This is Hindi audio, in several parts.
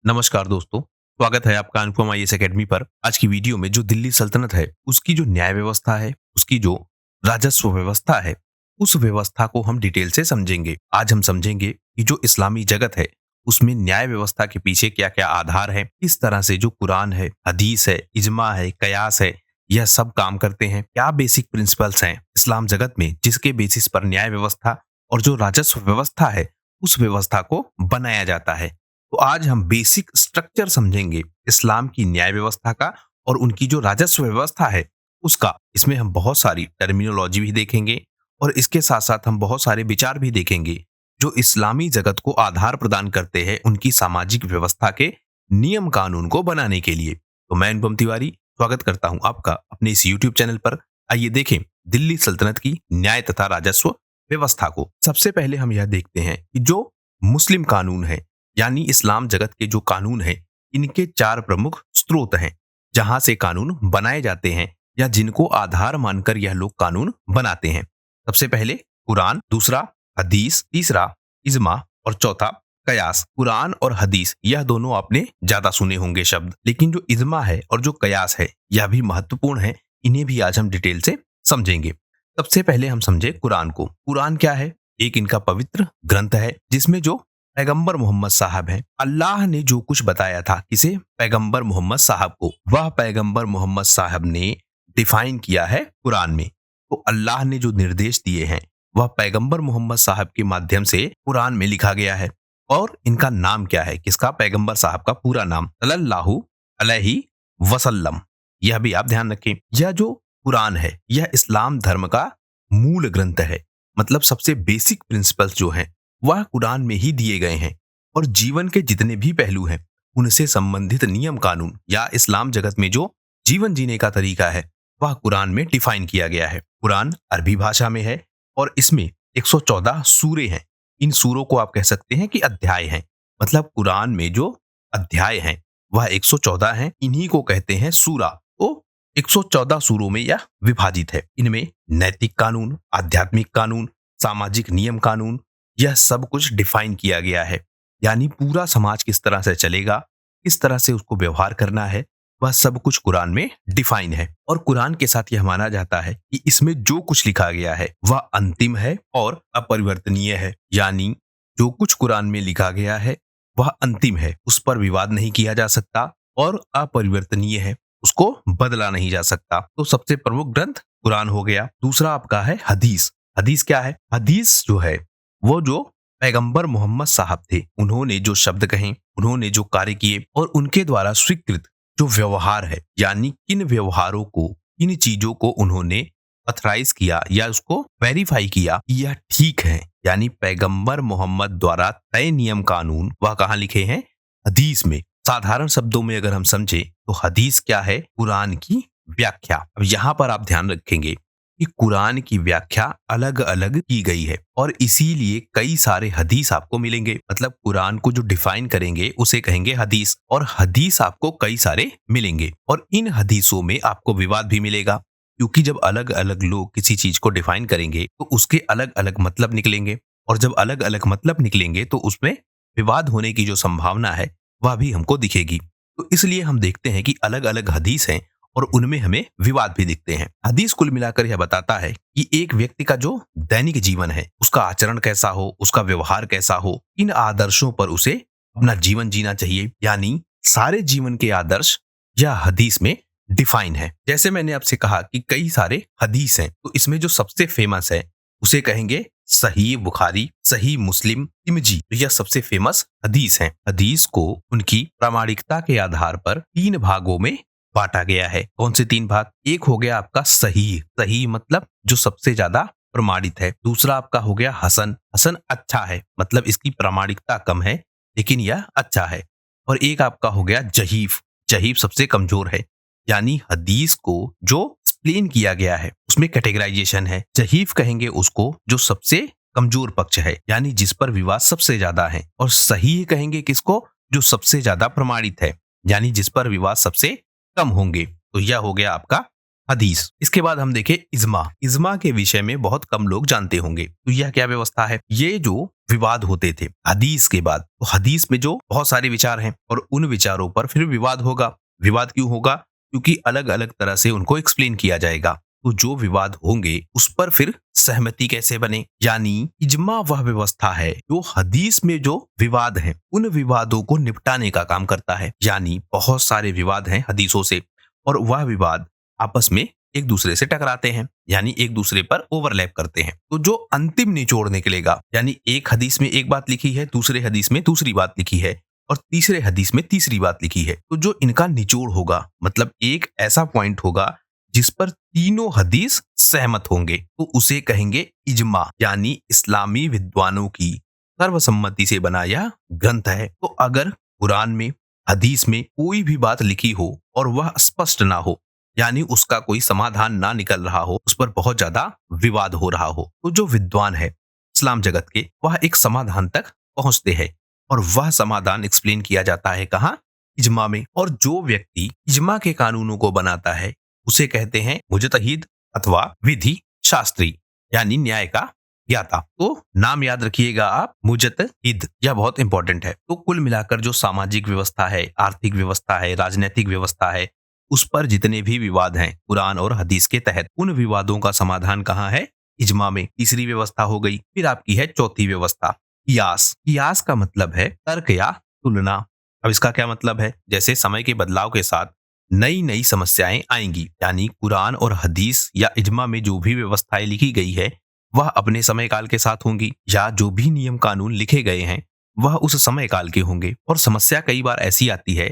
नमस्कार दोस्तों, स्वागत है आपका अनुपम आईएएस एकेडमी पर। आज की वीडियो में जो दिल्ली सल्तनत है, उसकी जो न्याय व्यवस्था है, उसकी जो राजस्व व्यवस्था है, उस व्यवस्था को हम डिटेल से समझेंगे। आज हम समझेंगे कि जो इस्लामी जगत है, उसमें न्याय व्यवस्था के पीछे क्या-क्या आधार है, किस तरह से जो कुरान है, हदीस है, इजमा है, कयास है, यह सब काम करते हैं। क्या बेसिक प्रिंसिपल्स हैं इस्लाम जगत में, जिसके बेसिस पर न्याय व्यवस्था और जो राजस्व व्यवस्था है, उस व्यवस्था को बनाया जाता है। तो आज हम बेसिक स्ट्रक्चर समझेंगे इस्लाम की न्याय व्यवस्था का और उनकी जो राजस्व व्यवस्था है उसका। इसमें हम बहुत सारी टर्मिनोलॉजी भी देखेंगे और इसके साथ साथ हम बहुत सारे विचार भी देखेंगे जो इस्लामी जगत को आधार प्रदान करते हैं उनकी सामाजिक व्यवस्था के नियम कानून को बनाने के लिए। तो मैं अनुपम तिवारी स्वागत करता हूं आपका अपने इस यूट्यूब चैनल पर। आइए देखें दिल्ली सल्तनत की न्याय तथा राजस्व व्यवस्था को। सबसे पहले हम यह देखते हैं कि जो मुस्लिम कानून है, यानी इस्लाम जगत के जो कानून हैं, इनके चार प्रमुख स्रोत हैं जहां से कानून बनाए जाते हैं या जिनको आधार मानकर यह लोग कानून बनाते हैं। सबसे पहले कुरान, दूसरा हदीस, तीसरा इजमा और चौथा कयास। कुरान और हदीस यह दोनों आपने ज्यादा सुने होंगे शब्द, लेकिन जो इजमा है और जो कयास है यह भी महत्वपूर्ण है। इन्हें भी आज हम डिटेल से समझेंगे। सबसे पहले हम समझे कुरान को। कुरान क्या है? एक इनका पवित्र ग्रंथ है जिसमें जो पैगंबर मोहम्मद साहब हैं, अल्लाह ने जो कुछ बताया था किसे? पैगंबर मोहम्मद साहब को, वह पैगंबर मोहम्मद साहब ने डिफाइन किया है कुरान में। तो अल्लाह ने जो निर्देश दिए हैं वह पैगंबर मोहम्मद साहब के माध्यम से कुरान में लिखा गया है। और इनका नाम क्या है? किसका? पैगंबर साहब का पूरा नाम सल्लल्लाहु अलैहि वसल्लम। यह भी आप ध्यान रखें। यह जो कुरान है यह इस्लाम धर्म का मूल ग्रंथ है। मतलब सबसे बेसिक प्रिंसिपल्स जो हैं वह कुरान में ही दिए गए हैं और जीवन के जितने भी पहलू हैं उनसे संबंधित नियम कानून या इस्लाम जगत में जो जीवन जीने का तरीका है वह कुरान में डिफाइन किया गया है। कुरान अरबी भाषा में है और इसमें 114 सूरे हैं। इन सूरों को आप कह सकते हैं कि अध्याय हैं। मतलब कुरान में जो अध्याय हैं वह 114 हैं। इन्हीं को कहते हैं सूरा। तो 114 सूरों में यह विभाजित है। इनमें नैतिक कानून, आध्यात्मिक कानून, सामाजिक नियम कानून, यह सब कुछ डिफाइन किया गया है। यानी पूरा समाज किस तरह से चलेगा, किस तरह से उसको व्यवहार करना है, वह सब कुछ कुरान में डिफाइन है। और कुरान के साथ यह माना जाता है कि इसमें जो कुछ लिखा गया है वह अंतिम है और अपरिवर्तनीय है। यानी जो कुछ कुरान में लिखा गया है वह अंतिम है, उस पर विवाद नहीं किया जा सकता और अपरिवर्तनीय है, उसको बदला नहीं जा सकता। तो सबसे प्रमुख ग्रंथ कुरान हो गया। दूसरा आपका है हदीस। हदीस क्या है? हदीस जो है वो जो पैगंबर मोहम्मद साहब थे, उन्होंने जो शब्द कहे, उन्होंने जो कार्य किए और उनके द्वारा स्वीकृत जो व्यवहार है, यानी किन व्यवहारों को, किन चीजों को उन्होंने अथराइज किया या उसको वेरीफाई किया कि यह ठीक है। यानी पैगंबर मोहम्मद द्वारा तय नियम कानून वह कहाँ लिखे हैं? हदीस में। साधारण शब्दों में अगर हम समझे तो हदीस क्या है? कुरान की व्याख्या। अब यहाँ पर आप ध्यान रखेंगे कि कुरान की व्याख्या अलग अलग की गई है और इसीलिए कई सारे हदीस आपको मिलेंगे। मतलब कुरान को जो डिफाइन करेंगे उसे कहेंगे हदीस, और हदीस आपको कई सारे मिलेंगे। और इन हदीसों में आपको विवाद भी मिलेगा, क्योंकि जब अलग अलग लोग किसी चीज को डिफाइन करेंगे तो उसके अलग अलग मतलब निकलेंगे, और जब अलग अलग मतलब निकलेंगे तो उसमें विवाद होने की जो संभावना है वह भी हमको दिखेगी। तो इसलिए हम देखते हैं कि अलग अलग हदीस हैं और उनमें हमें विवाद भी दिखते हैं। हदीस कुल मिलाकर यह बताता है कि एक व्यक्ति का जो दैनिक जीवन है उसका आचरण कैसा हो, उसका व्यवहार कैसा हो, इन आदर्शों पर उसे अपना जीवन जीना चाहिए। यानी सारे जीवन के आदर्श यह हदीस में डिफाइन है। जैसे मैंने आपसे कहा कि कई सारे हदीस हैं, तो इसमें जो सबसे फेमस है उसे कहेंगे सही बुखारी, सही मुस्लिम, तिरमिजी। यह सबसे फेमस हदीस हैं। हदीस को उनकी प्रामाणिकता के आधार पर 3 भागों में बांटा गया है। कौन से 3 भाग? एक हो गया आपका सही। सही मतलब जो सबसे ज्यादा प्रमाणित है। दूसरा आपका हो गया हसन। हसन अच्छा है, मतलब इसकी प्रामाणिकता कम है लेकिन यह अच्छा है। और एक आपका हो गया जहीफ। जहीफ सबसे कमजोर है। यानी हदीस को जो एक्सप्लेन किया गया है उसमें कैटेगराइजेशन है। जहीफ कहेंगे उसको जो सबसे कमजोर पक्ष है, यानी जिस पर विवाद सबसे ज्यादा है। और सही कहेंगे किसको? जो सबसे ज्यादा प्रमाणित है, यानी जिस पर विवाद सबसे कम होंगे। तो यह हो गया आपका हदीस। इसके बाद हम देखें इज्मा। इज्मा के विषय में बहुत कम लोग जानते होंगे। तो यह क्या व्यवस्था है? ये जो विवाद होते थे हदीस के बाद, तो हदीस में जो बहुत सारे विचार हैं और उन विचारों पर फिर विवाद होगा। विवाद क्यों होगा? क्योंकि अलग अलग तरह से उनको एक्सप्लेन किया जाएगा। तो जो विवाद होंगे उस पर फिर सहमति कैसे बने, यानी इज्मा वह व्यवस्था है जो हदीस में जो विवाद हैं उन विवादों को निपटाने का काम करता है। यानी बहुत सारे विवाद हैं हदीसों से और वह विवाद आपस में एक दूसरे से टकराते हैं, यानी एक दूसरे पर ओवरलैप करते हैं। तो जो अंतिम निचोड़ निकलेगा, यानी एक हदीस में एक बात लिखी है, दूसरे हदीस में दूसरी बात लिखी है और तीसरे हदीस में तीसरी बात लिखी है, तो जो इनका निचोड़ होगा मतलब एक ऐसा पॉइंट होगा जिस पर तीनों हदीस सहमत होंगे, तो उसे कहेंगे इज्मा, यानी इस्लामी विद्वानों की सर्वसम्मति से बना यह ग्रंथ है। तो अगर कुरान में हदीस में कोई भी बात लिखी हो और वह स्पष्ट ना हो, यानी उसका कोई समाधान ना निकल रहा हो, उस पर बहुत ज्यादा विवाद हो रहा हो, तो जो विद्वान है इस्लाम जगत के वह एक समाधान तक पहुंचते हैं और वह समाधान एक्सप्लेन किया जाता है कहाँ? इज्मा में। और जो व्यक्ति इज्मा के कानूनों को बनाता है उसे कहते हैं मुजतहिद अथवा विधि शास्त्री, यानी न्याय का ज्ञाता। तो नाम याद रखिएगा आप, मुजतहिद, यह बहुत इंपॉर्टेंट है। तो कुल मिलाकर जो सामाजिक व्यवस्था है, आर्थिक व्यवस्था है, राजनीतिक व्यवस्था है, उस पर जितने भी विवाद हैं कुरान और हदीस के तहत, उन विवादों का समाधान कहाँ है? इज्मा में। तीसरी व्यवस्था हो गई। फिर आपकी है चौथी व्यवस्था, कियास। कियास का मतलब है तर्क या तुलना। अब इसका क्या मतलब है? जैसे समय के बदलाव के साथ नई नई समस्याएं आएंगी, यानी कुरान और हदीस या इज्मा में जो भी व्यवस्थाएं लिखी गई है वह अपने समय काल के साथ होंगी, या जो भी नियम कानून लिखे गए हैं वह उस समय काल के होंगे। और समस्या कई बार ऐसी आती है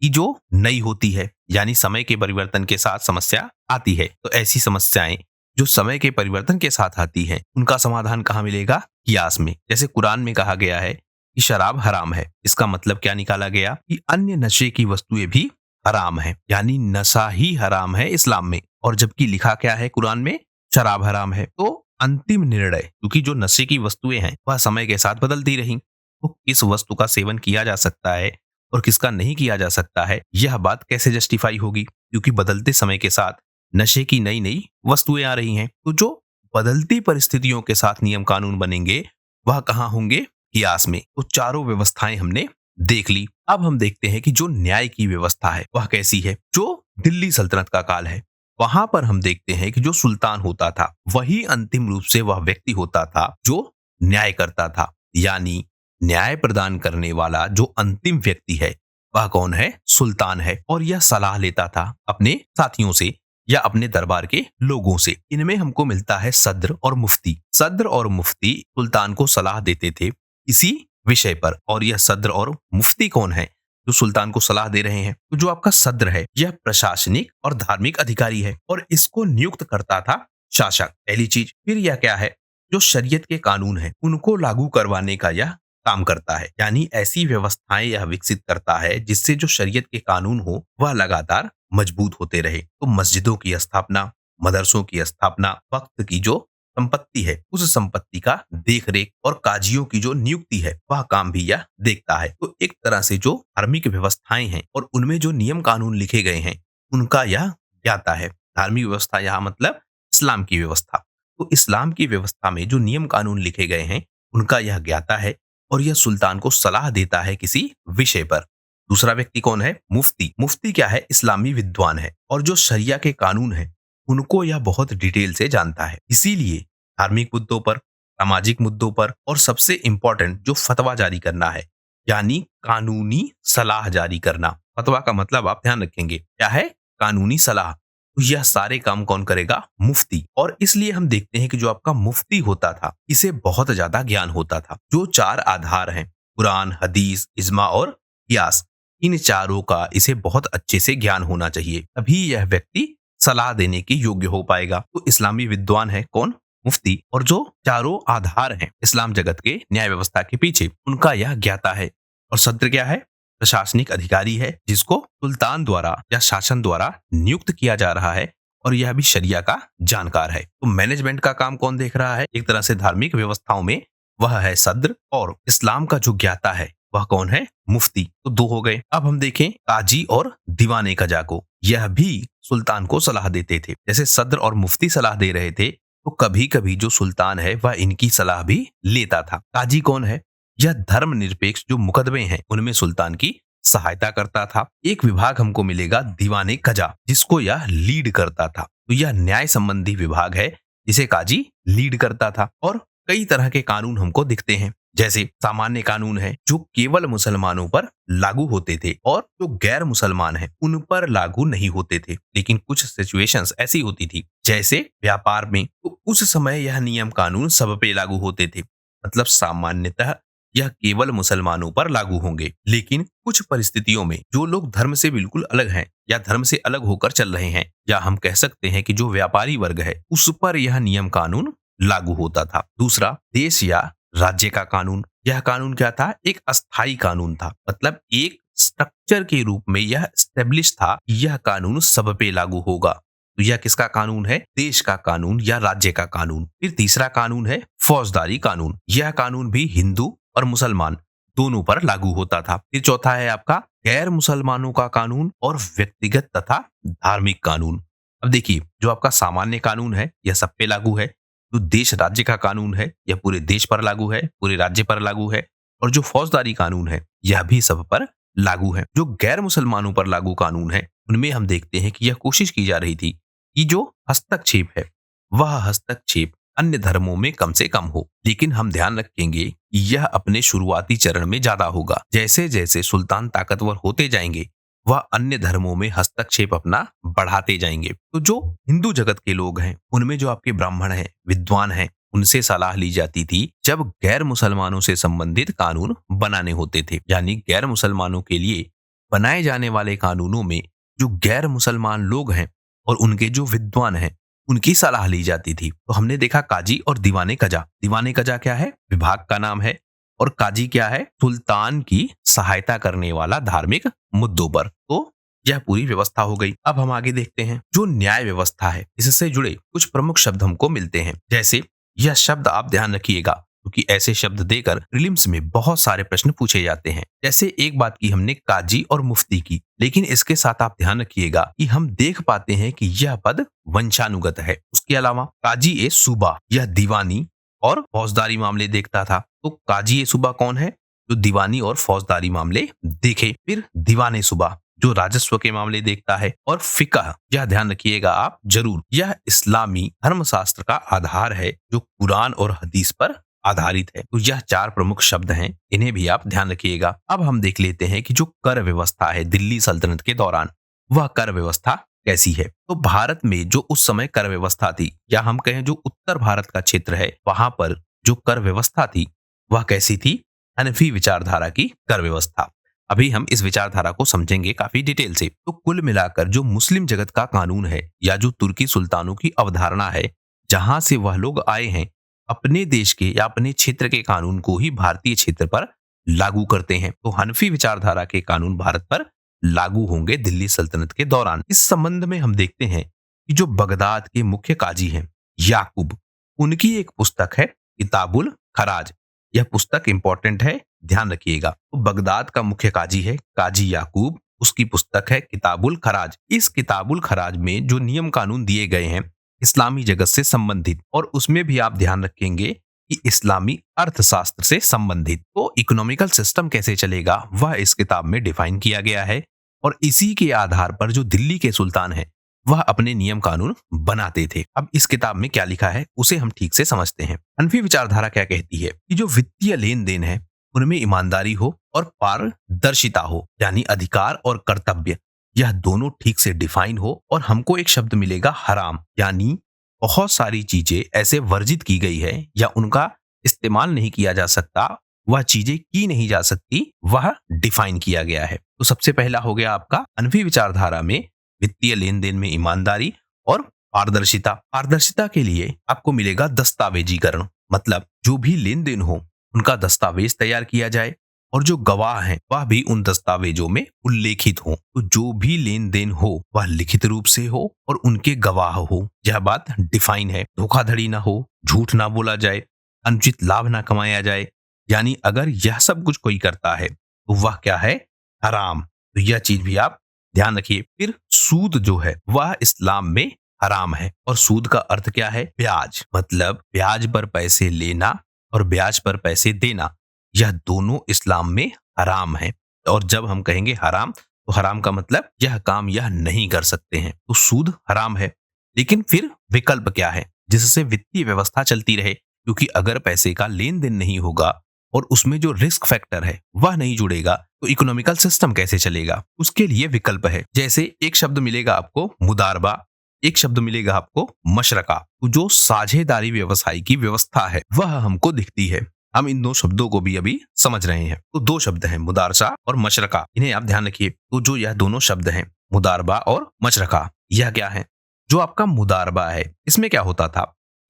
कि जो नई होती है, यानी समय के परिवर्तन के साथ समस्या आती है। तो ऐसी समस्याएं जो समय के परिवर्तन के साथ आती हैं उनका समाधान कहाँ मिलेगा? कियास में। जैसे कुरान में कहा गया है कि शराब हराम है, इसका मतलब क्या निकाला गया कि अन्य नशे की वस्तुएं भी हराम है, यानी नशा ही हराम है इस्लाम में। और जबकि लिखा क्या है कुरान में? शराब हराम है। तो अंतिम निर्णय, क्योंकि जो नशे की वस्तुएं हैं वह समय के साथ बदलती रही, तो किस वस्तु का सेवन किया जा सकता है और किसका नहीं किया जा सकता है, यह बात कैसे जस्टिफाई होगी? क्योंकि बदलते समय के साथ नशे की नई नई वस्तुएं आ रही हैं। तो जो बदलती परिस्थितियों के साथ नियम कानून बनेंगे वह कहाँ होंगे? कियास में। तो चारों व्यवस्थाएं हमने देख ली। अब हम देखते हैं कि जो न्याय की व्यवस्था है वह कैसी है। जो दिल्ली सल्तनत का काल है वहां पर हम देखते हैं कि जो सुल्तान होता था वही अंतिम रूप से वह व्यक्ति होता था जो न्याय करता था, यानी न्याय प्रदान करने वाला जो अंतिम व्यक्ति है वह कौन है? सुल्तान है। और यह सलाह लेता था अपने साथियों से या अपने दरबार के लोगों से। इनमें हमको मिलता है सद्र और मुफ्ती। सद्र और मुफ्ती सुल्तान को सलाह देते थे इसी विषय पर। और यह सद्र और मुफ्ती कौन है जो सुल्तान को सलाह दे रहे हैं? तो जो आपका सद्र है यह प्रशासनिक और धार्मिक अधिकारी है और इसको नियुक्त करता था शासक, पहली चीज। फिर यह क्या है? जो शरीयत के कानून है उनको लागू करवाने का यह काम करता है, यानी ऐसी व्यवस्थाएं यह विकसित करता है जिससे जो शरीयत के कानून हो वह लगातार मजबूत होते रहे। तो मस्जिदों की स्थापना, मदरसों की स्थापना, वक्त की जो संपत्ति है उस संपत्ति का देखरेख और काजियों की जो नियुक्ति है वह काम भी यह देखता है। तो एक तरह से जो धार्मिक व्यवस्थाएं हैं और उनमें जो नियम कानून लिखे गए हैं उनका यह ज्ञाता है। धार्मिक व्यवस्था यहाँ मतलब इस्लाम की व्यवस्था। तो इस्लाम की व्यवस्था में जो नियम कानून लिखे गए हैं उनका यह ज्ञाता है और यह सुल्तान को सलाह देता है किसी विषय पर। दूसरा व्यक्ति कौन है? मुफ्ती। मुफ्ती क्या है? इस्लामी विद्वान है और जो शरिया के कानून है उनको यह बहुत डिटेल से जानता है। इसीलिए धार्मिक मुद्दों पर, सामाजिक मुद्दों पर और सबसे इंपॉर्टेंट जो फतवा जारी करना है, यानी कानूनी सलाह जारी करना। फतवा का मतलब आप ध्यान रखेंगे क्या है? कानूनी सलाह। तो यह सारे काम कौन करेगा? मुफ्ती। और इसलिए हम देखते हैं कि जो आपका मुफ्ती होता था इसे बहुत ज्यादा ज्ञान होता था। जो चार आधार हैं कुरान, हदीस, इज्मा और कियास, इन चारों का इसे बहुत अच्छे से ज्ञान होना चाहिए, तभी यह व्यक्ति सलाह देने के योग्य हो पाएगा। तो इस्लामी विद्वान है कौन? मुफ्ती। और जो चारों आधार हैं इस्लाम जगत के न्याय व्यवस्था के पीछे उनका यह ज्ञाता है। और सद्र क्या है? प्रशासनिक अधिकारी है जिसको सुल्तान द्वारा या शासन द्वारा नियुक्त किया जा रहा है और यह भी शरिया का जानकार है। तो मैनेजमेंट का काम कौन देख रहा है? एक तरह से धार्मिक व्यवस्थाओं में वह है सद्र। और इस्लाम का जो ज्ञाता है वह कौन है? मुफ्ती। तो दो हो गए। अब हम देखें काजी और दीवाने कजा को। यह भी सुल्तान को सलाह देते थे। जैसे सद्र और मुफ्ती सलाह दे रहे थे, तो कभी कभी जो सुल्तान है वह इनकी सलाह भी लेता था। काजी कौन है? यह धर्मनिरपेक्ष जो मुकदमे हैं उनमें सुल्तान की सहायता करता था। एक विभाग हमको मिलेगा दीवाने कजा, जिसको यह लीड करता था। तो यह न्याय संबंधी विभाग है जिसे काजी लीड करता था। और कई तरह के कानून हमको दिखते हैं, जैसे सामान्य कानून है जो केवल मुसलमानों पर लागू होते थे और जो गैर मुसलमान हैं उन पर लागू नहीं होते थे। लेकिन कुछ सिचुएशंस ऐसी होती थी, जैसे व्यापार में, तो उस समय यह नियम कानून सब पे लागू होते थे। मतलब सामान्यतः यह केवल मुसलमानों पर लागू होंगे, लेकिन कुछ परिस्थितियों में जो लोग धर्म से बिल्कुल अलग हैं या धर्म से अलग होकर चल रहे हैं, या हम कह सकते हैं कि जो व्यापारी वर्ग है, उस पर यह नियम कानून लागू होता था। दूसरा, देश या राज्य का कानून। यह कानून क्या था? एक अस्थाई कानून था। मतलब एक स्ट्रक्चर के रूप में यह स्टेब्लिश था कि यह कानून सब पे लागू होगा। तो यह किसका कानून है? देश का कानून या राज्य का कानून। फिर तीसरा कानून है फौजदारी कानून। यह कानून भी हिंदू और मुसलमान दोनों पर लागू होता था। फिर चौथा है आपका गैर मुसलमानों का कानून और व्यक्तिगत तथा धार्मिक कानून। अब देखिए, जो आपका सामान्य कानून है यह सब पे लागू है। जो देश राज्य का कानून है यह पूरे देश पर लागू है, पूरे राज्य पर लागू है। और जो फौजदारी कानून है यह भी सब पर लागू है। जो गैर मुसलमानों पर लागू कानून है उनमें हम देखते हैं कि यह कोशिश की जा रही थी कि जो हस्तक्षेप है वह हस्तक्षेप अन्य धर्मों में कम से कम हो। लेकिन हम ध्यान रखेंगे कि यह अपने शुरुआती चरण में ज्यादा होगा। जैसे जैसे सुल्तान ताकतवर होते जाएंगे वह अन्य धर्मों में हस्तक्षेप अपना बढ़ाते जाएंगे। तो जो हिंदू जगत के लोग हैं उनमें जो आपके ब्राह्मण हैं, विद्वान हैं, उनसे सलाह ली जाती थी जब गैर मुसलमानों से संबंधित कानून बनाने होते थे। यानी गैर मुसलमानों के लिए बनाए जाने वाले कानूनों में जो गैर मुसलमान लोग हैं और उनके जो विद्वान हैं उनकी सलाह ली जाती थी। तो हमने देखा काजी और दीवाने कजा। दीवाने कजा क्या है? विभाग का नाम है। और काजी क्या है? सुल्तान की सहायता करने वाला धार्मिक मुद्दों पर। तो यह पूरी व्यवस्था हो गई। अब हम आगे देखते हैं जो न्याय व्यवस्था है, इससे जुड़े कुछ प्रमुख शब्द हमको मिलते हैं। जैसे यह शब्द आप ध्यान रखिएगा क्योंकि ऐसे शब्द देकर प्रीलिम्स में बहुत सारे प्रश्न पूछे जाते हैं। जैसे एक बात की हमने काजी और मुफ्ती की, लेकिन इसके साथ आप ध्यान रखिएगा कि हम देख पाते हैं कि यह पद वंशानुगत है। उसके अलावा काजी ए सूबा, यह दीवानी और फौजदारी मामले देखता था। तो काजी ए सूबा कौन है? जो दीवानी और फौजदारी मामले देखे। फिर दीवाने सूबा जो राजस्व के मामले देखता है। और फिकह, यह ध्यान रखिएगा आप जरूर, यह इस्लामी धर्मशास्त्र का आधार है जो कुरान और हदीस पर आधारित है। तो यह चार प्रमुख शब्द हैं, इन्हें भी आप ध्यान रखिएगा। अब हम देख लेते हैं कि जो कर व्यवस्था है दिल्ली सल्तनत के दौरान, वह कर व्यवस्था कैसी है। तो भारत में जो उस समय कर व्यवस्था थी, या हम कहें जो उत्तर भारत का क्षेत्र है वहां पर जो कर व्यवस्था थी वह कैसी थी? हनफी विचारधारा की कर व्यवस्था। अभी हम इस विचारधारा को समझेंगे काफी डिटेल से। तो कुल मिलाकर जो मुस्लिम जगत का कानून है या जो तुर्की सुल्तानों की अवधारणा है, जहां से वह लोग आए हैं, अपने देश के या अपने क्षेत्र के कानून को ही भारतीय क्षेत्र पर लागू करते हैं। तो हनफी विचारधारा के कानून भारत पर लागू होंगे दिल्ली सल्तनत के दौरान। इस संबंध में हम देखते हैं कि जो बगदाद के मुख्य काजी हैं याकूब, उनकी एक पुस्तक है किताबुल खराज। यह पुस्तक इंपॉर्टेंट है, ध्यान रखिएगा। तो बगदाद का मुख्य काजी है काजी याकूब, उसकी पुस्तक है किताबुल खराज। इस किताबुल खराज में जो नियम कानून दिए गए हैं इस्लामी जगत से संबंधित, और उसमें भी आप ध्यान रखेंगे कि इस्लामी अर्थशास्त्र से संबंधित। तो इकोनॉमिकल सिस्टम कैसे चलेगा वह इस किताब में डिफाइन किया गया है। और इसी के आधार पर जो दिल्ली के सुल्तान है वह अपने नियम कानून बनाते थे। अब इस किताब में क्या लिखा है उसे हम ठीक से समझते हैं। हनफी विचारधारा क्या कहती है कि जो वित्तीय लेन देन है उनमें ईमानदारी हो और पारदर्शिता हो, यानी अधिकार और कर्तव्य यह दोनों ठीक से डिफाइन हो। और हमको एक शब्द मिलेगा हराम, यानी बहुत सारी चीजें ऐसे वर्जित की गई है या उनका इस्तेमाल नहीं किया जा सकता, वह चीजें की नहीं जा सकती, वह डिफाइन किया गया है। तो सबसे पहला हो गया आपका हनफी विचारधारा में वित्तीय लेन देन में ईमानदारी और पारदर्शिता। पारदर्शिता के लिए आपको मिलेगा दस्तावेजीकरण, मतलब जो भी लेन देन हो उनका दस्तावेज तैयार किया जाए और जो गवाह हैं वह भी उन दस्तावेजों में उल्लेखित हो। तो जो भी लेन देन हो वह लिखित रूप से हो और उनके गवाह हो। यह बात डिफाइन है। धोखाधड़ी ना हो, झूठ ना बोला जाए, अनुचित लाभ ना कमाया जाए, यानी अगर यह सब कुछ कोई करता है तो वह क्या है, हराम। तो यह चीज भी आप ध्यान रखिए। फिर सूद जो है वह इस्लाम में हराम है, और सूद का अर्थ क्या है, ब्याज। मतलब ब्याज पर पैसे लेना और ब्याज पर पैसे देना, यह दोनों इस्लाम में हराम है। और जब हम कहेंगे हराम, तो हराम का मतलब यह काम यह नहीं कर सकते हैं, तो सूद हराम है। लेकिन फिर विकल्प क्या है जिससे वित्तीय व्यवस्था चलती रहे, क्योंकि अगर पैसे का लेन देन नहीं होगा और उसमें जो रिस्क फैक्टर है वह नहीं जुड़ेगा, तो इकोनॉमिकल सिस्टम कैसे चलेगा। उसके लिए विकल्प है, जैसे एक शब्द मिलेगा आपको मुदारबा, एक शब्द मिलेगा आपको मशरका। तो जो साझेदारी व्यवसाय की व्यवस्था है वह हमको दिखती है। हम इन दो शब्दों को भी अभी समझ रहे हैं। तो दो शब्द हैं, मुदारसा और मशरका, इन्हें आप ध्यान रखिए। तो जो यह दोनों शब्द हैं, मुदारबा और मशरका, यह क्या है। जो आपका मुदारबा है, इसमें क्या होता था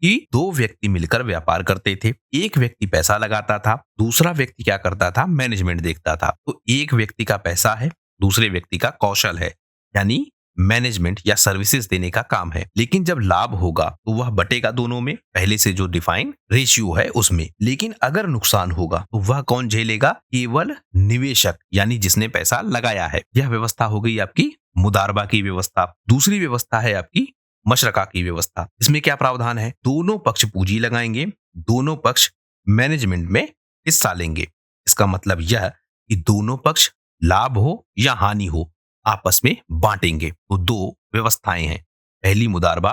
कि दो व्यक्ति मिलकर व्यापार करते थे। एक व्यक्ति पैसा लगाता था, दूसरा व्यक्ति क्या करता था, मैनेजमेंट देखता था। तो एक व्यक्ति का पैसा है, दूसरे व्यक्ति का कौशल है, यानी मैनेजमेंट या सर्विसेज देने का काम है। लेकिन जब लाभ होगा तो वह बटेगा दोनों में, पहले से जो डिफाइन रेशियो है उसमें। लेकिन अगर नुकसान होगा तो वह कौन झेलेगा, केवल निवेशक, यानी जिसने पैसा लगाया है। यह व्यवस्था हो गई आपकी मुदारबा की व्यवस्था। दूसरी व्यवस्था है आपकी मशरका की व्यवस्था। इसमें क्या प्रावधान है, दोनों पक्ष पूंजी लगाएंगे, दोनों पक्ष मैनेजमेंट में हिस्सा लेंगे। इसका मतलब यह कि दोनों पक्ष लाभ हो या हानि हो आपस में बांटेंगे। तो दो व्यवस्थाएं हैं, पहली मुदारबा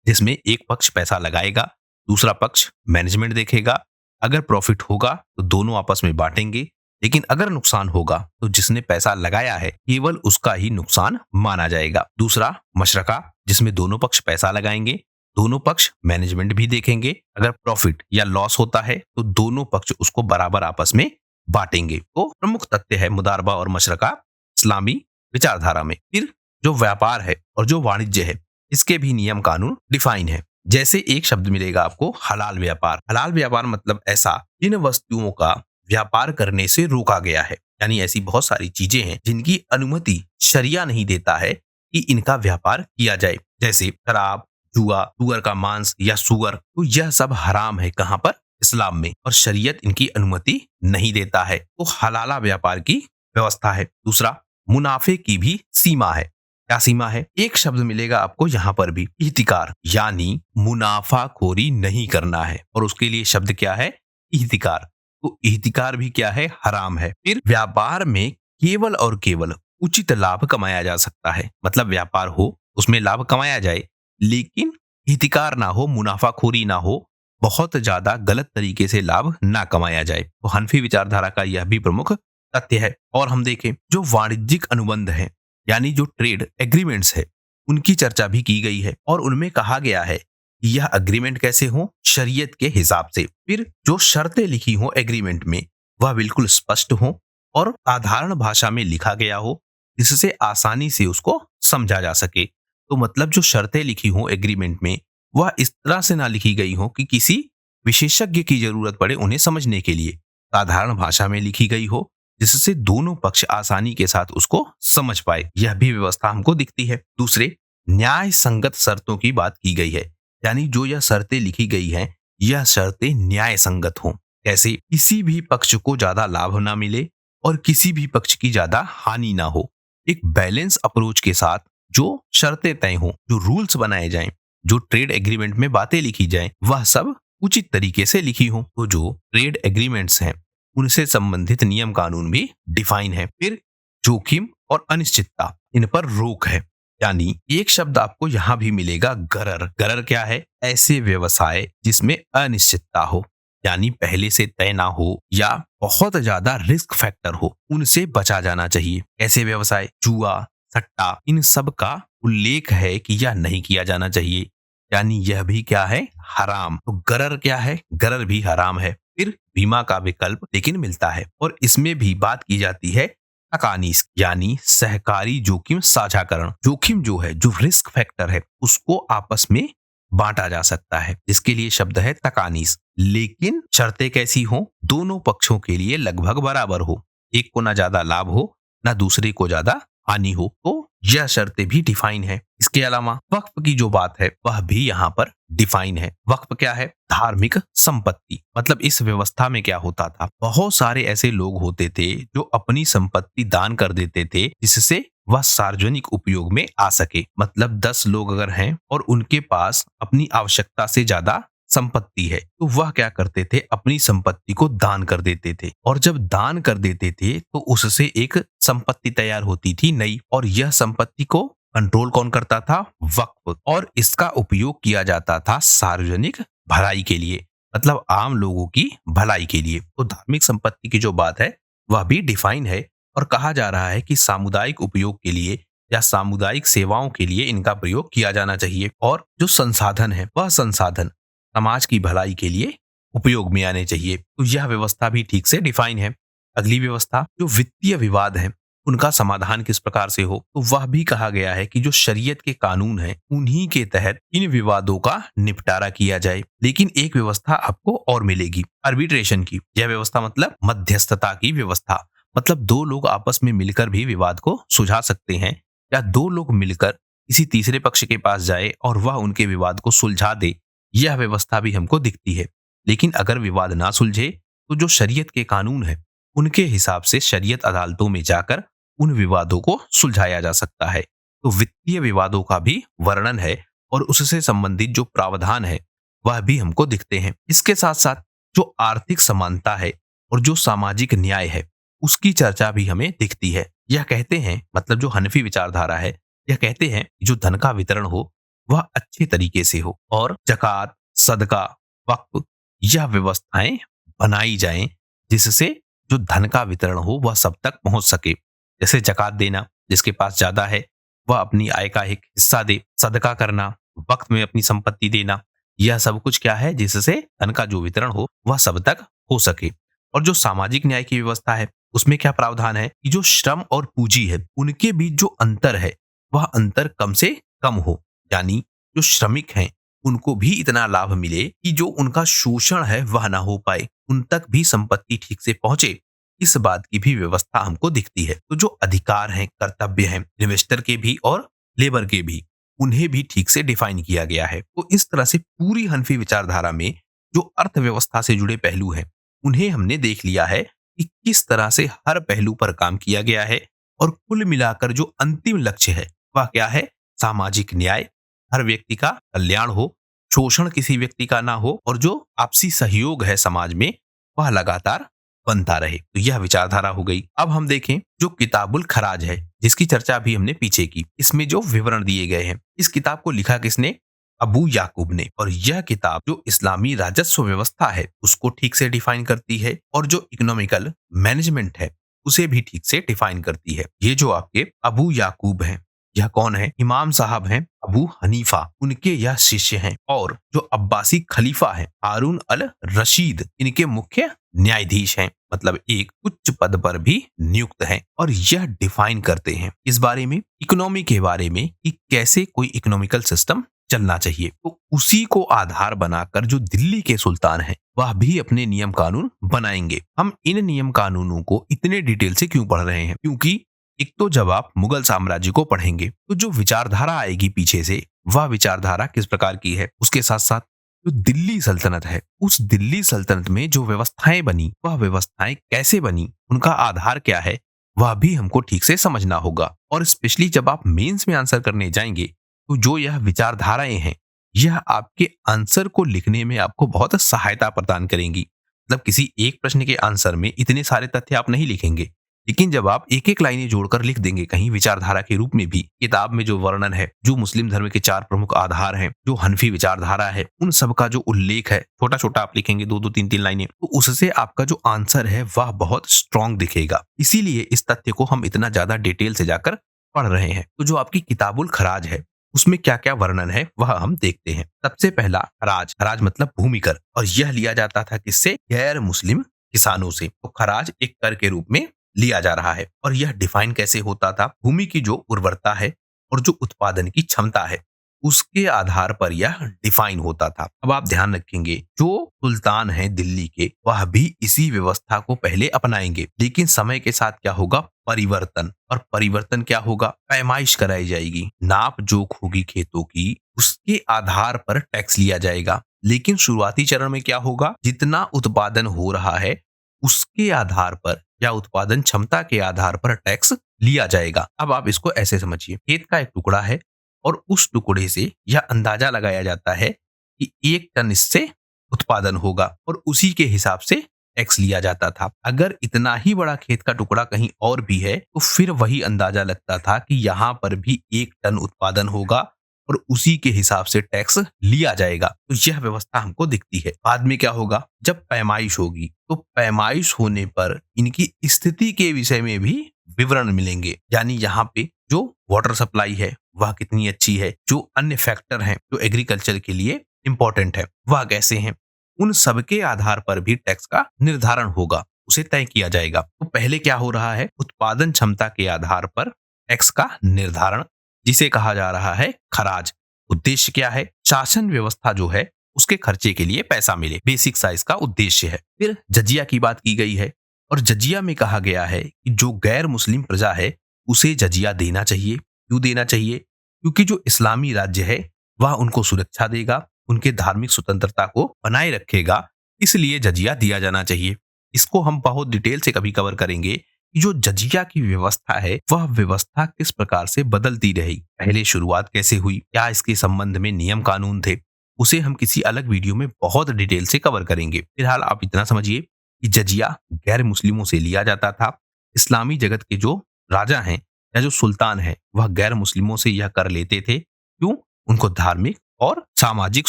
जिसमें एक पक्ष पैसा लगाएगा, दूसरा पक्ष मैनेजमेंट देखेगा। अगर प्रॉफिट होगा तो दोनों आपस में बांटेंगे, लेकिन अगर नुकसान होगा तो जिसने पैसा लगाया है केवल उसका ही नुकसान माना जाएगा। दूसरा मशरका, जिसमें दोनों पक्ष पैसा लगाएंगे, दोनों पक्ष मैनेजमेंट भी देखेंगे। अगर प्रॉफिट या लॉस होता है तो दोनों पक्ष उसको बराबर आपस में बांटेंगे। तो प्रमुख तथ्य है मुदारबा और मशरका इस्लामी विचारधारा में। फिर जो व्यापार है और जो वाणिज्य है, इसके भी नियम कानून डिफाइन है। जैसे एक शब्द मिलेगा आपको हलाल व्यापार। हलाल व्यापार मतलब ऐसा जिन वस्तुओं का व्यापार करने से रोका गया है, यानी ऐसी बहुत सारी चीजें हैं जिनकी अनुमति शरिया नहीं देता है कि इनका व्यापार किया जाए, जैसे शराब, जुआ, सुअर का मांस या सुअर। तो यह सब हराम है, कहां पर, इस्लाम में, और शरीयत इनकी अनुमति नहीं देता है। तो हलाला व्यापार की व्यवस्था है। दूसरा, मुनाफे की भी सीमा है। क्या सीमा है, एक शब्द मिलेगा आपको यहाँ पर भी, इहतिकार, यानी मुनाफाखोरी नहीं करना है, और उसके लिए शब्द क्या है, इहतिकार। तो इहतिकार भी क्या है, हराम है। फिर व्यापार में केवल और केवल उचित लाभ कमाया जा सकता है। मतलब व्यापार हो, उसमें लाभ कमाया जाए, लेकिन इहतिकार ना हो, मुनाफाखोरी ना हो, बहुत ज्यादा गलत तरीके से लाभ ना कमाया जाए। तो हनफी विचारधारा का यह भी प्रमुख तथ्य है। और हम देखें जो वाणिज्यिक अनुबंध है, यानी जो ट्रेड एग्रीमेंट्स है, उनकी चर्चा भी की गई है, और उनमें कहा गया है कि यह एग्रीमेंट कैसे हो, शरीयत के हिसाब से। फिर जो शर्तें लिखी हो एग्रीमेंट में वह बिल्कुल स्पष्ट हो और साधारण भाषा में लिखा गया हो, जिससे आसानी से उसको समझा जा सके। तो मतलब जो शर्तें लिखी हो एग्रीमेंट में वह इस तरह से ना लिखी गई हो कि किसी विशेषज्ञ की जरूरत पड़े उन्हें समझने के लिए। साधारण भाषा में लिखी गई हो जिससे दोनों पक्ष आसानी के साथ उसको समझ पाए, यह भी व्यवस्था हमको दिखती है। दूसरे, न्याय संगत शर्तों की बात की गई है, यानी जो यह शर्तें लिखी गई हैं यह शर्तें न्याय संगत हों। कैसे, किसी भी पक्ष को ज्यादा लाभ ना मिले और किसी भी पक्ष की ज्यादा हानि ना हो। एक बैलेंस अप्रोच के साथ जो शर्तें तय हों, जो रूल्स बनाए जाएं, जो ट्रेड एग्रीमेंट में बातें लिखी जाएं, वह सब उचित तरीके से लिखी हो। तो जो ट्रेड एग्रीमेंट्स हैं उनसे संबंधित नियम कानून भी डिफाइन है। फिर जोखिम और अनिश्चितता, इन पर रोक है, यानी एक शब्द आपको यहां भी मिलेगा, गरर। गरर क्या है, ऐसे व्यवसाय जिसमें अनिश्चितता हो, यानी पहले से तय ना हो या बहुत ज्यादा रिस्क फैक्टर हो, उनसे बचा जाना चाहिए। ऐसे व्यवसाय, जुआ, सट्टा, इन सब का उल्लेख है कि यह नहीं किया जाना चाहिए, यानी यह भी क्या है, हराम। तो गरर क्या है, गरर भी हराम है। फिर बीमा का विकल्प लेकिन मिलता है, और इसमें भी बात की जाती है तकानीस, यानी सहकारी जोखिम साझाकरण। जोखिम जो है, जो रिस्क फैक्टर है, उसको आपस में बांटा जा सकता है, जिसके लिए शब्द है तकानीस। लेकिन शर्तें कैसी हो, दोनों पक्षों के लिए लगभग बराबर हो, एक को ना ज्यादा लाभ हो ना दूसरे को ज्यादा हानि हो। तो यह शर्तें भी डिफाइन है। इसके अलावा वक्फ की जो बात है वह भी यहाँ पर डिफाइन है। वक्फ क्या है? धार्मिक संपत्ति। मतलब इस व्यवस्था में क्या होता था, बहुत सारे ऐसे लोग होते थे जो अपनी संपत्ति दान कर देते थे जिससे वह सार्वजनिक उपयोग में आ सके। मतलब 10 लोग अगर हैं और उनके पास अपनी आवश्यकता से ज्यादा संपत्ति है तो वह क्या करते थे, अपनी संपत्ति को दान कर देते थे। और जब दान कर देते थे तो उससे एक संपत्ति तैयार होती थी नई, और यह संपत्ति को कंट्रोल कौन करता था? वक्फ। और इसका उपयोग किया जाता था सार्वजनिक भलाई के लिए, मतलब आम लोगों की भलाई के लिए। तो धार्मिक संपत्ति की जो बात है वह भी डिफाइन है और कहा जा रहा है कि सामुदायिक उपयोग के लिए या सामुदायिक सेवाओं के लिए इनका प्रयोग किया जाना चाहिए। और जो संसाधन है वह संसाधन समाज की भलाई के लिए उपयोग में आने चाहिए। तो यह व्यवस्था भी ठीक से डिफाइन है। अगली व्यवस्था जो वित्तीय विवाद है उनका समाधान किस प्रकार से हो, तो वह भी कहा गया है कि जो शरीयत के कानून हैं उन्हीं के तहत इन विवादों का निपटारा किया जाए। लेकिन एक व्यवस्था आपको और मिलेगी, आर्बिट्रेशन की। यह व्यवस्था मतलब मध्यस्थता की व्यवस्था। मतलब दो लोग आपस में मिलकर भी विवाद को सुलझा सकते हैं, या दो लोग मिलकर किसी तीसरे पक्ष के पास जाए और वह उनके विवाद को सुलझा दे। यह व्यवस्था भी हमको दिखती है। लेकिन अगर विवाद ना सुलझे तो जो शरीयत के कानून है उनके हिसाब से शरीयत अदालतों में जाकर उन विवादों को सुलझाया जा सकता है। तो वित्तीय विवादों का भी वर्णन है और उससे संबंधित जो प्रावधान है वह भी हमको दिखते हैं। इसके साथ साथ जो आर्थिक समानता है और जो सामाजिक न्याय है उसकी चर्चा भी हमें दिखती है। यह कहते हैं, मतलब जो हनफी विचारधारा है, यह कहते हैं कि जो धन का वितरण हो वह अच्छे तरीके से हो और ज़कात, सदका, वक्फ यह व्यवस्थाएं बनाई जाएं जिससे जो धन का वितरण हो वह सब तक पहुंच सके। जैसे ज़कात देना, जिसके पास ज्यादा है वह अपनी आय का एक हिस्सा दे। सदका करना, वक्त में अपनी संपत्ति देना, यह सब कुछ क्या है जिससे धन का जो वितरण हो वह सब तक हो सके। और जो सामाजिक न्याय की व्यवस्था है उसमें क्या प्रावधान है कि जो श्रम और पूंजी है उनके बीच जो अंतर है वह अंतर कम से कम हो, यानी जो श्रमिक हैं उनको भी इतना लाभ मिले कि जो उनका शोषण है वह ना हो पाए, उन तक भी संपत्ति ठीक से पहुंचे। इस बात की भी व्यवस्था हमको दिखती है। तो जो अधिकार हैं, कर्तव्य हैं इन्वेस्टर के भी और लेबर के भी, उन्हें भी ठीक से डिफाइन किया गया है। तो इस तरह से पूरी हनफी विचारधारा में जो अर्थव्यवस्था से जुड़े पहलू हैं उन्हें हमने देख लिया है कि किस तरह से हर पहलू पर काम किया गया है। और कुल मिलाकर जो अंतिम लक्ष्य है वह क्या है? सामाजिक न्याय, हर व्यक्ति का कल्याण हो, शोषण किसी व्यक्ति का ना हो, और जो आपसी सहयोग है समाज में वह लगातार बनता रहे। तो यह विचारधारा हो गई। अब हम देखें जो किताबुल खराज है जिसकी चर्चा भी हमने पीछे की। इसमें जो विवरण दिए गए हैं, इस किताब को लिखा किसने? अबू याकूब ने। और यह किताब जो इस्लामी राजस्व व्यवस्था है उसको ठीक से डिफाइन करती है और जो इकोनॉमिकल मैनेजमेंट है उसे भी ठीक से डिफाइन करती है। ये जो आपके अबू याकूब हैं, यह कौन है? इमाम साहब हैं अबू हनीफा, उनके यह शिष्य हैं। और जो अब्बासी खलीफा हैं हारून अल रशीद, इनके मुख्य न्यायाधीश हैं, मतलब एक उच्च पद पर भी नियुक्त हैं। और यह डिफाइन करते हैं इस बारे में, इकोनॉमी के बारे में, कि कैसे कोई इकोनॉमिकल सिस्टम चलना चाहिए। तो उसी को आधार बनाकर जो दिल्ली के सुल्तान हैं वह भी अपने नियम कानून बनाएंगे। हम इन नियम कानूनों को इतने डिटेल से क्यों पढ़ रहे हैं? क्योंकि एक तो जब आप मुगल साम्राज्य को पढ़ेंगे तो जो विचारधारा आएगी पीछे से वह विचारधारा किस प्रकार की है, उसके साथ साथ जो दिल्ली सल्तनत है उस दिल्ली सल्तनत में जो व्यवस्थाएं बनी वह व्यवस्थाएं कैसे बनी, उनका आधार क्या है, वह भी हमको ठीक से समझना होगा। और स्पेशली जब आप मेंस में आंसर करने जाएंगे तो जो यह विचारधाराएं हैं यह आपके आंसर को लिखने में आपको बहुत सहायता प्रदान करेंगी। मतलब किसी एक प्रश्न के आंसर में इतने सारे तथ्य आप नहीं लिखेंगे, लेकिन जब आप एक एक लाइनें जोड़कर लिख देंगे कहीं विचारधारा के रूप में भी, किताब में जो वर्णन है, जो मुस्लिम धर्म के 4 प्रमुख आधार हैं, जो हनफी विचारधारा है, उन सब का जो उल्लेख है, छोटा छोटा आप लिखेंगे 2-2 3-3 लाइनें, तो उससे आपका जो आंसर है वह बहुत स्ट्रांग दिखेगा। इसीलिए इस तथ्य को हम इतना ज्यादा डिटेल से जाकर पढ़ रहे हैं। तो जो आपकी किताबुल खराज है उसमें क्या क्या वर्णन है वह हम देखते हैं। सबसे पहला खराज, खराज मतलब भूमि कर, और यह लिया जाता था किससे? गैर मुस्लिम किसानों से। तो खराज एक कर के रूप में लिया जा रहा है। और यह डिफाइन कैसे होता था? भूमि की जो उर्वरता है और जो उत्पादन की क्षमता है उसके आधार पर यह डिफाइन होता था। अब आप ध्यान रखेंगे, जो सुल्तान है दिल्ली के, वह भी इसी व्यवस्था को पहले अपनाएंगे, लेकिन समय के साथ क्या होगा, परिवर्तन। और परिवर्तन क्या होगा, पैमाइश कराई जाएगी, नाप जोख होगी खेतों की, उसके आधार पर टैक्स लिया जाएगा। लेकिन शुरुआती चरण में क्या होगा, जितना उत्पादन हो रहा है उसके आधार पर या उत्पादन क्षमता के आधार पर टैक्स लिया जाएगा। अब आप इसको ऐसे समझिए, खेत का एक टुकड़ा है और उस टुकड़े से यह अंदाजा लगाया जाता है कि 1 टन इससे उत्पादन होगा और उसी के हिसाब से टैक्स लिया जाता था। अगर इतना ही बड़ा खेत का टुकड़ा कहीं और भी है तो फिर वही अंदाजा लगता था कि यहाँ पर भी 1 टन उत्पादन होगा और उसी के हिसाब से टैक्स लिया जाएगा। तो यह व्यवस्था हमको दिखती है। बाद में क्या होगा, जब पैमाइश होगी तो पैमाइश होने पर इनकी स्थिति के विषय में भी विवरण मिलेंगे, यानी यहाँ पे जो वाटर सप्लाई है वह कितनी अच्छी है, जो अन्य फैक्टर हैं जो एग्रीकल्चर के लिए इंपॉर्टेंट है वह कैसे हैं, उन सबके आधार पर भी टैक्स का निर्धारण होगा, उसे तय किया जाएगा। तो पहले क्या हो रहा है, उत्पादन क्षमता के आधार पर टैक्स का निर्धारण, जिसे कहा जा रहा है खराज। उद्देश्य क्या है, शासन व्यवस्था जो है उसके खर्चे के लिए पैसा मिले, बेसिक साइज का उद्देश्य है। फिर जजिया की बात की गई है और जजिया में कहा गया है कि जो गैर मुस्लिम प्रजा है उसे जजिया देना चाहिए। क्यों देना चाहिए, क्योंकि जो इस्लामी राज्य है वह उनको सुरक्षा देगा, उनके धार्मिक स्वतंत्रता को बनाए रखेगा, इसलिए जजिया दिया जाना चाहिए। इसको हम बहुत डिटेल से कभी कवर करेंगे कि जो जजिया की व्यवस्था है वह व्यवस्था किस प्रकार से बदलती रही, पहले शुरुआत कैसे हुई, क्या इसके संबंध में नियम कानून थे, उसे हम किसी अलग वीडियो में बहुत डिटेल से कवर करेंगे। फिलहाल आप इतना समझिए कि जजिया गैर मुस्लिमों से लिया जाता था। इस्लामी जगत के जो राजा हैं या जो सुल्तान है वह गैर मुस्लिमों से यह कर लेते थे, क्यों, उनको धार्मिक और सामाजिक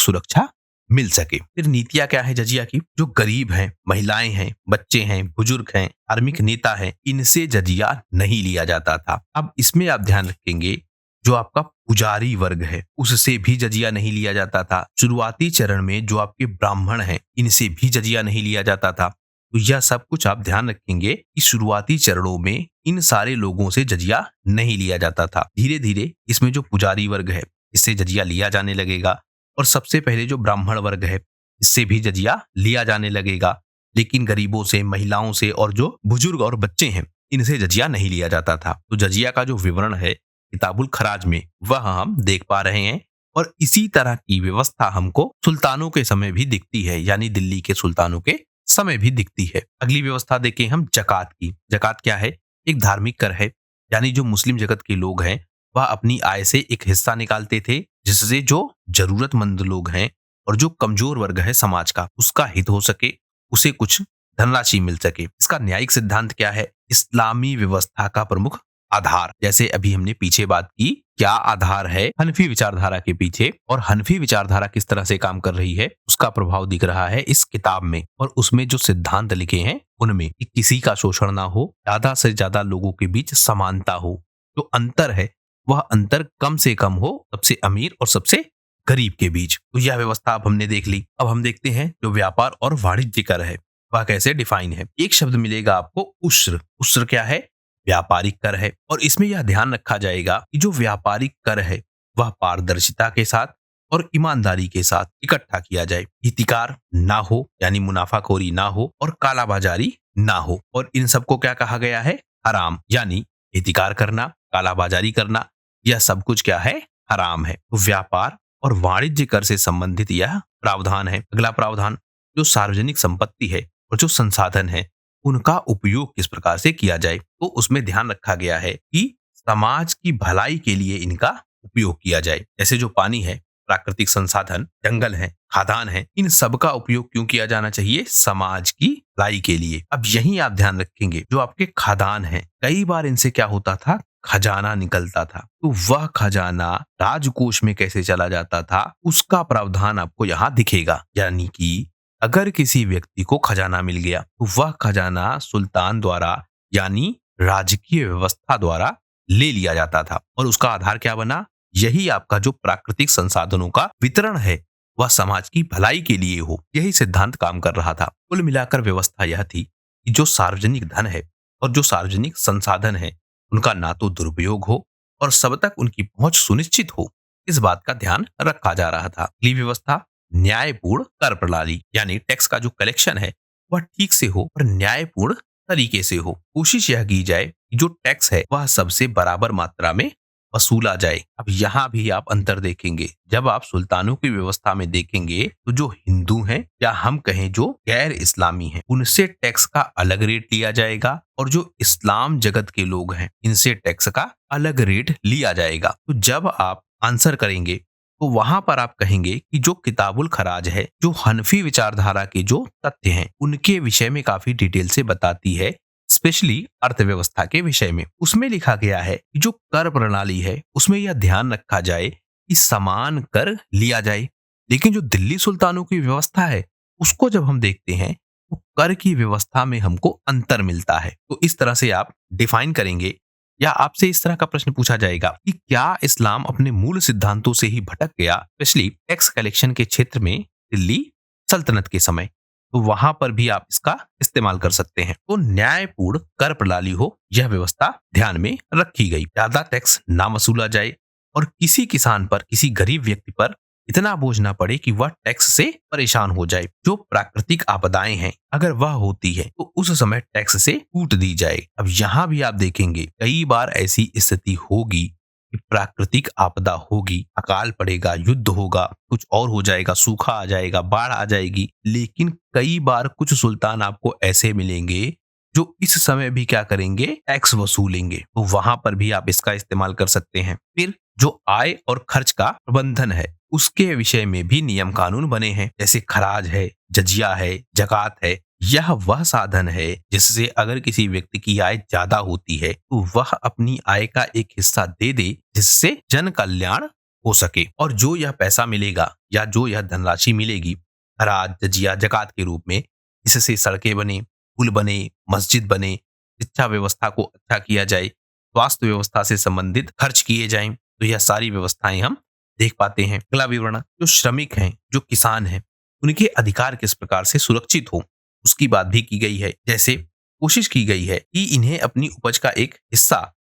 सुरक्षा मिल सके। फिर नीतियां क्या है जजिया की, जो गरीब हैं, महिलाएं हैं, बच्चे हैं, बुजुर्ग हैं, धार्मिक नेता हैं, इनसे जजिया नहीं लिया जाता था। अब इसमें आप ध्यान रखेंगे, जो आपका पुजारी वर्ग है उससे भी जजिया नहीं लिया जाता था। शुरुआती चरण में जो आपके ब्राह्मण हैं इनसे भी जजिया नहीं लिया जाता था। तो यह सब कुछ आप ध्यान रखेंगे कि शुरुआती चरणों में इन सारे लोगों से जजिया नहीं लिया जाता था। धीरे धीरे इसमें जो पुजारी वर्ग है इससे जजिया लिया जाने लगेगा और सबसे पहले जो ब्राह्मण वर्ग है इससे भी जजिया लिया जाने लगेगा, लेकिन गरीबों से, महिलाओं से और जो बुजुर्ग और बच्चे हैं इनसे जजिया नहीं लिया जाता था। तो जजिया का जो विवरण है किताबुल खराज में वह हम देख पा रहे हैं और इसी तरह की व्यवस्था हमको सुल्तानों के समय भी दिखती है, यानी दिल्ली के सुल्तानों के समय भी दिखती है। अगली व्यवस्था देखें हम जकात की। जकात क्या है, एक धार्मिक कर है, यानी जो मुस्लिम जगत के लोग हैं वह अपनी आय से एक हिस्सा निकालते थे, जिससे जो जरूरतमंद लोग हैं और जो कमजोर वर्ग है समाज का उसका हित हो सके, उसे कुछ धनराशि मिल सके। इसका न्यायिक सिद्धांत क्या है, इस्लामी व्यवस्था का प्रमुख आधार, जैसे अभी हमने पीछे बात की, क्या आधार है हनफी विचारधारा के पीछे, और हनफी विचारधारा किस तरह से काम कर रही है उसका प्रभाव दिख रहा है इस किताब में। और उसमें जो सिद्धांत लिखे हैं उनमें कि किसी का शोषण ना हो, ज्यादा से ज्यादा लोगों के बीच समानता हो, जो अंतर है वह अंतर कम से कम हो सबसे अमीर और सबसे गरीब के बीच। तो यह व्यवस्था अब हमने देख ली। अब हम देखते हैं जो व्यापार और वाणिज्य कर है वह कैसे डिफाइन है। एक शब्द मिलेगा आपको, उस्र। उस्र क्या है, व्यापारिक कर है। और इसमें यह ध्यान रखा जाएगा कि जो व्यापारिक कर है वह पारदर्शिता के साथ और ईमानदारी के साथ इकट्ठा किया जाए, हितिकार ना हो यानी मुनाफाखोरी ना हो और कालाबाजारी ना हो। और इन सबको क्या कहा गया है, हराम, यानी हितिकार करना, कालाबाजारी करना, यह सब कुछ क्या है, हराम है। तो व्यापार और वाणिज्य कर से संबंधित यह प्रावधान है। अगला प्रावधान, जो सार्वजनिक संपत्ति है और जो संसाधन है उनका उपयोग किस प्रकार से किया जाए, तो उसमें ध्यान रखा गया है कि समाज की भलाई के लिए इनका उपयोग किया जाए। जैसे जो पानी है, प्राकृतिक संसाधन, जंगल है, खादान है, इन सब का उपयोग क्यों किया जाना चाहिए, समाज की भलाई के लिए। अब यही आप ध्यान रखेंगे, जो आपके खादान है कई बार इनसे क्या होता था, खजाना निकलता था, तो वह खजाना राजकोष में कैसे चला जाता था उसका प्रावधान आपको यहाँ दिखेगा। यानी कि अगर किसी व्यक्ति को खजाना मिल गया तो वह खजाना सुल्तान द्वारा यानी राजकीय व्यवस्था द्वारा ले लिया जाता था और उसका आधार क्या बना, यही आपका जो प्राकृतिक संसाधनों का वितरण है वह समाज की भलाई के लिए हो, यही सिद्धांत काम कर रहा था। कुल मिलाकर व्यवस्था यह थी कि जो सार्वजनिक धन है और जो सार्वजनिक संसाधन है उनका ना तो दुरुपयोग हो और सब तक उनकी पहुंच सुनिश्चित हो, इस बात का ध्यान रखा जा रहा था। अगली व्यवस्था न्यायपूर्ण कर प्रणाली, यानी टैक्स का जो कलेक्शन है वह ठीक से हो और न्यायपूर्ण तरीके से हो। कोशिश यह की जाए कि जो टैक्स है वह सबसे बराबर मात्रा में वसूला जाए। अब यहाँ भी आप अंतर देखेंगे, जब आप सुल्तानों की व्यवस्था में देखेंगे तो जो हिंदू हैं या हम कहें जो गैर इस्लामी हैं, उनसे टैक्स का अलग रेट लिया जाएगा और जो इस्लाम जगत के लोग हैं इनसे टैक्स का अलग रेट लिया जाएगा। तो जब आप आंसर करेंगे तो वहां पर आप कहेंगे कि जो किताबुल खराज है, जो हनफी विचारधारा के जो तथ्य हैं उनके विषय में काफी डिटेल से बताती है, स्पेशली अर्थव्यवस्था के विषय में। उसमें लिखा गया है कि जो कर प्रणाली है उसमें यह ध्यान रखा जाए कि समान कर लिया जाए। लेकिन जो दिल्ली सुल्तानों की व्यवस्था है उसको जब हम देखते हैं तो कर की व्यवस्था में हमको अंतर मिलता है। तो इस तरह से आप डिफाइन करेंगे, या आपसे इस तरह का प्रश्न पूछा जाएगा कि क्या इस्लाम अपने मूल सिद्धांतों से ही भटक गया, स्पेशली टैक्स कलेक्शन के क्षेत्र में दिल्ली सल्तनत के समय। तो वहां पर भी आप इसका इस्तेमाल कर सकते हैं। तो न्यायपूर्ण कर प्रणाली हो, यह व्यवस्था ध्यान में रखी गई। ज्यादा टैक्स ना वसूला जाए और किसी किसान पर, किसी गरीब व्यक्ति पर इतना बोझ ना पड़े कि वह टैक्स से परेशान हो जाए। जो प्राकृतिक आपदाएं हैं अगर वह होती है तो उस समय टैक्स से छूट दी जाए। अब यहाँ भी आप देखेंगे कई बार ऐसी स्थिति होगी कि प्राकृतिक आपदा होगी, अकाल पड़ेगा, युद्ध होगा, कुछ और हो जाएगा, सूखा आ जाएगा, बाढ़ आ जाएगी, लेकिन कई बार कुछ सुल्तान आपको ऐसे मिलेंगे जो इस समय भी क्या करेंगे, टैक्स वसूलेंगे। तो वहां पर भी आप इसका इस्तेमाल कर सकते हैं। फिर जो आय और खर्च का प्रबंधन है उसके विषय में भी नियम कानून बने हैं, जैसे खराज है, जजिया है, जकात है। यह वह साधन है जिससे अगर किसी व्यक्ति की आय ज्यादा होती है तो वह अपनी आय का एक हिस्सा दे दे, जिससे जन कल्याण हो सके। और जो यह पैसा मिलेगा या जो यह धनराशि मिलेगी खराज, जजिया, जकात के रूप में, इससे सड़कें बने, पुल बने, मस्जिद बने, शिक्षा व्यवस्था को अच्छा किया जाए, स्वास्थ्य व्यवस्था से संबंधित खर्च किए जाएं, तो यह सारी व्यवस्थाएं हम देख पाते हैं। अगला विवरण, जो श्रमिक हैं, जो किसान हैं, उनके अधिकार किस प्रकार से सुरक्षित हो उसकी बात भी की गई है। जैसे कोशिश की गई है कि इन्हें अपनी उपज का एक हिस्सा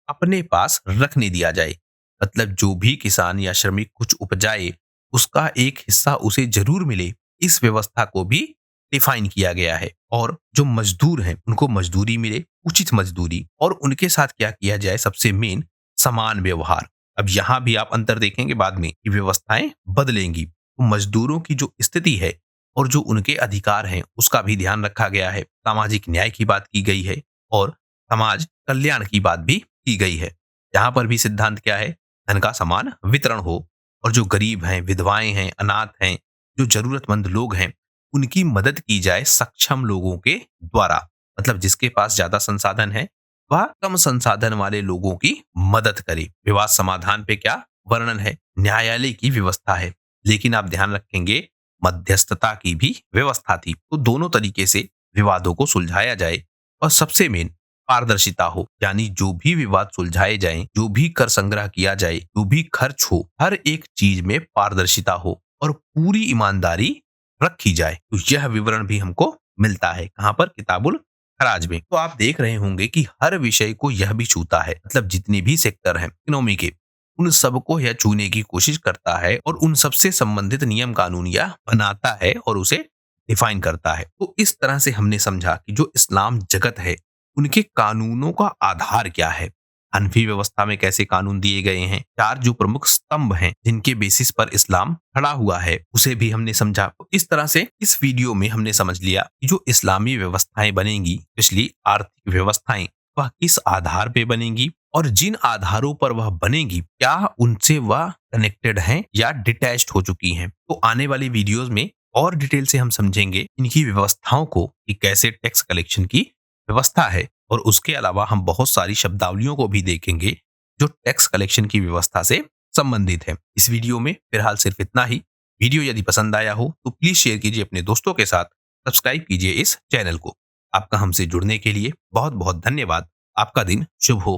अपने पास रखने दिया जाए, मतलब जो भी किसान या श्रमिक कुछ उपजाए उसका एक हिस्सा उसे जरूर मिले, इस व्यवस्था को भी डिफाइन किया गया है। और जो मजदूर हैं उनको मजदूरी मिले, उचित मजदूरी, और उनके साथ क्या किया जाए, सबसे मेन समान व्यवहार। अब यहाँ भी आप अंतर देखेंगे बाद में कि व्यवस्थाएं बदलेंगी, तो मजदूरों की जो स्थिति है और जो उनके अधिकार हैं उसका भी ध्यान रखा गया है। सामाजिक न्याय की बात की गई है और समाज कल्याण की बात भी की गई है। यहाँ पर भी सिद्धांत क्या है, धन का समान वितरण हो और जो गरीब हैं, विधवाएं हैं, अनाथ हैं, जो जरूरतमंद लोग हैं, उनकी मदद की जाए सक्षम लोगों के द्वारा। मतलब जिसके पास ज्यादा संसाधन है वह कम संसाधन वाले लोगों की मदद करे। विवाद समाधान पे क्या वर्णन है, न्यायालय की व्यवस्था है, लेकिन आप ध्यान रखेंगे मध्यस्थता की भी व्यवस्था थी। तो दोनों तरीके से विवादों को सुलझाया जाए और सबसे मेन पारदर्शिता हो, यानी जो भी विवाद सुलझाए जाएं, जो भी कर संग्रह किया जाए, जो भी खर्च हो, हर एक चीज में पारदर्शिता हो और पूरी ईमानदारी रखी जाए। तो यह विवरण भी हमको मिलता है कहाँ पर, किताबुल खराज में। तो आप देख रहे होंगे कि हर विषय को यह भी छूता है, मतलब जितने भी सेक्टर हैं इकोनॉमी के, उन सबको यह छूने की कोशिश करता है और उन सबसे संबंधित नियम कानून यह बनाता है और उसे डिफाइन करता है। तो इस तरह से हमने समझा कि जो इस्लाम जगत है उनके कानूनों का आधार क्या है, हनफी व्यवस्था में कैसे कानून दिए गए हैं, चार जो प्रमुख स्तंभ हैं जिनके बेसिस पर इस्लाम खड़ा हुआ है उसे भी हमने समझा। तो इस तरह से इस वीडियो में हमने समझ लिया कि जो इस्लामी व्यवस्थाएं बनेंगी, पिछली आर्थिक व्यवस्थाएं, वह किस आधार पे बनेंगी और जिन आधारों पर वह बनेगी क्या उनसे वह कनेक्टेड हैं या डिटैच्ड हो चुकी हैं। तो आने वाली वीडियोस में और डिटेल से हम समझेंगे इनकी व्यवस्थाओं को कि कैसे टैक्स कलेक्शन की व्यवस्था है, और उसके अलावा हम बहुत सारी शब्दावलियों को भी देखेंगे जो टैक्स कलेक्शन की व्यवस्था से संबंधित है। इस वीडियो में फिलहाल सिर्फ इतना ही। वीडियो यदि पसंद आया हो तो प्लीज शेयर कीजिए अपने दोस्तों के साथ, सब्सक्राइब कीजिए इस चैनल को। आपका हमसे जुड़ने के लिए बहुत बहुत धन्यवाद। आपका दिन शुभ हो।